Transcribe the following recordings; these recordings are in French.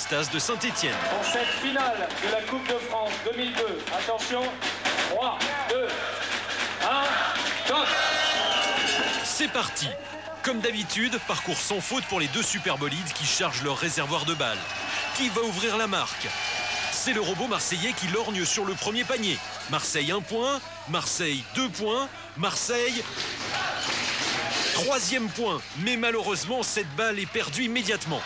Stase de Saint-Étienne. Pour cette finale de la Coupe de France 2002, attention, 3, 2, 1, top. C'est parti. Comme d'habitude, parcours sans faute pour les deux superbolides qui chargent leur réservoir de balles. Qui va ouvrir la marque? C'est le robot marseillais qui lorgne sur le premier panier. Marseille 1 point, Marseille 2 points, Marseille 3e point. Mais malheureusement, cette balle est perdue immédiatement.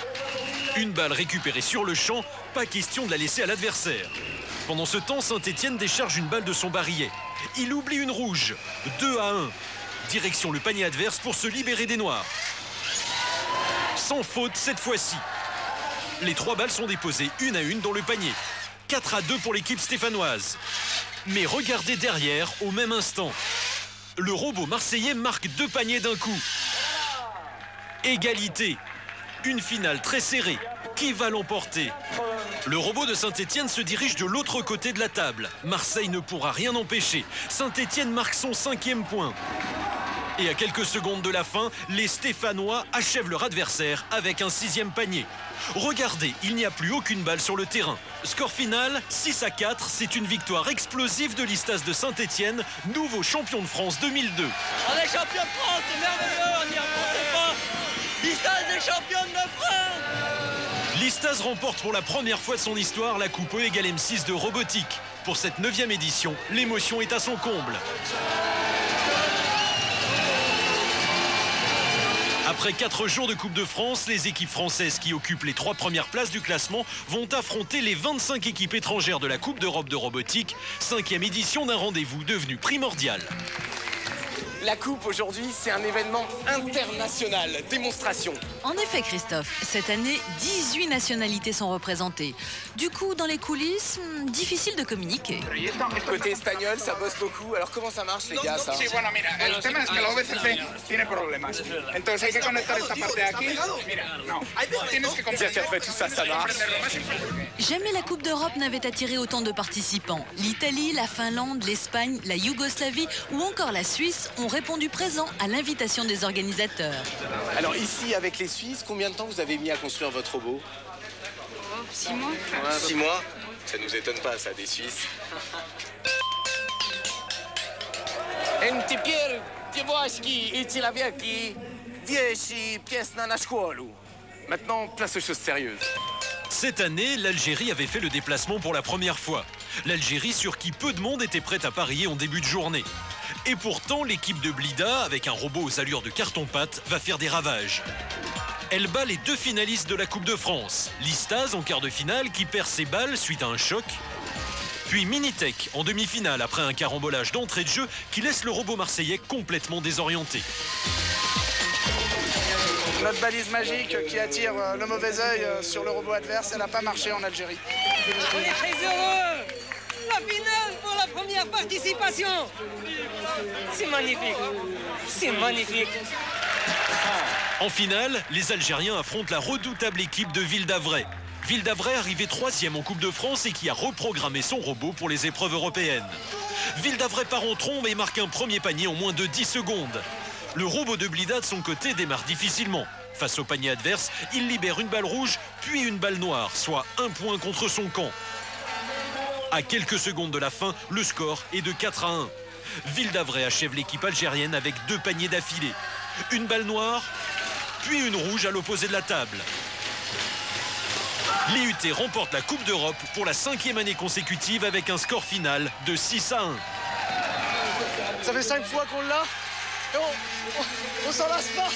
Une balle récupérée sur le champ, pas question de la laisser à l'adversaire. Pendant ce temps, Saint-Étienne décharge une balle de son barillet. Il oublie une rouge. 2-1. Direction le panier adverse pour se libérer des Noirs. Sans faute cette fois-ci. Les 3 balles sont déposées une à une dans le panier. 4-2 pour l'équipe stéphanoise. Mais regardez derrière, au même instant. Le robot marseillais marque 2 paniers d'un coup. Égalité. Une finale très serrée. Qui va l'emporter? Le robot de Saint-Étienne se dirige de l'autre côté de la table. Marseille ne pourra rien empêcher. Saint-Étienne marque son 5e point. Et à quelques secondes de la fin, les Stéphanois achèvent leur adversaire avec un 6e panier. Regardez, il n'y a plus aucune balle sur le terrain. Score final, 6-4, c'est une victoire explosive de l'Istase de Saint-Étienne, nouveau champion de France 2002. On est champion de France, c'est merveilleux, on n'y repensait pas. L'Istase est championne de France. L'Istase remporte pour la première fois de son histoire la Coupe E égale M6 de robotique. Pour cette 9e édition, l'émotion est à son comble. Après 4 jours de Coupe de France, les équipes françaises qui occupent les 3 premières places du classement vont affronter les 25 équipes étrangères de la Coupe d'Europe de robotique, 5e édition d'un rendez-vous devenu primordial. La Coupe aujourd'hui, c'est un événement international, démonstration. En effet, Christophe, cette année, 18 nationalités sont représentées. Du coup, dans les coulisses, difficile de communiquer. Côté espagnol, ça bosse beaucoup. Alors comment ça marche, les gars, ça? Sí, bueno, mira, el tema es que la OBCC tiene problemas. Entonces hay que conectar esta parte de aquí. Mira, no, tienes que Bien fait, après tout ça, ça marche. Jamais la Coupe d'Europe n'avait attiré autant de participants. L'Italie, la Finlande, l'Espagne, la Yougoslavie ou encore la Suisse ont répondu présent à l'invitation des organisateurs. Alors ici, avec les Suisses, combien de temps vous avez mis à construire votre robot? 6 mois. 6 mois? Ça nous étonne pas, ça, des Suisses. Maintenant, place aux choses sérieuses. Cette année, l'Algérie avait fait le déplacement pour la première fois. L'Algérie sur qui peu de monde était prête à parier en début de journée. Et pourtant, l'équipe de Blida, avec un robot aux allures de carton-pâte, va faire des ravages. Elle bat les 2 finalistes de la Coupe de France. L'Istase en quart de finale qui perd ses balles suite à un choc. Puis Minitech en demi-finale après un carambolage d'entrée de jeu qui laisse le robot marseillais complètement désorienté. Notre balise magique qui attire le mauvais œil sur le robot adverse, elle n'a pas marché en Algérie. On est très heureux. La finale pour la première participation. C'est magnifique. C'est magnifique. En finale, les Algériens affrontent la redoutable équipe de Ville d'Avray. Ville d'Avray arrivée 3e en Coupe de France et qui a reprogrammé son robot pour les épreuves européennes. Ville d'Avray part en trombe et marque un premier panier en moins de 10 secondes. Le robot de Blida de son côté démarre difficilement. Face au panier adverse, il libère une balle rouge puis une balle noire, soit 1 point contre son camp. À quelques secondes de la fin, le score est de 4-1. Ville d'Avray achève l'équipe algérienne avec 2 paniers d'affilée. Une balle noire, puis une rouge à l'opposé de la table. L'IUT remporte la Coupe d'Europe pour la 5e année consécutive avec un score final de 6-1. Ça fait 5 fois qu'on l'a et on s'en lasse pas.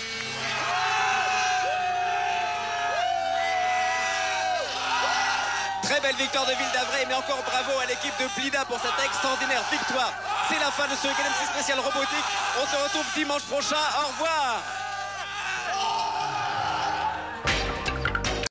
Très belle victoire de Ville d'Avray, mais encore bravo à l'équipe de Blida pour cette extraordinaire victoire. C'est la fin de ce Game 6 spécial robotique. On se retrouve dimanche prochain. Au revoir.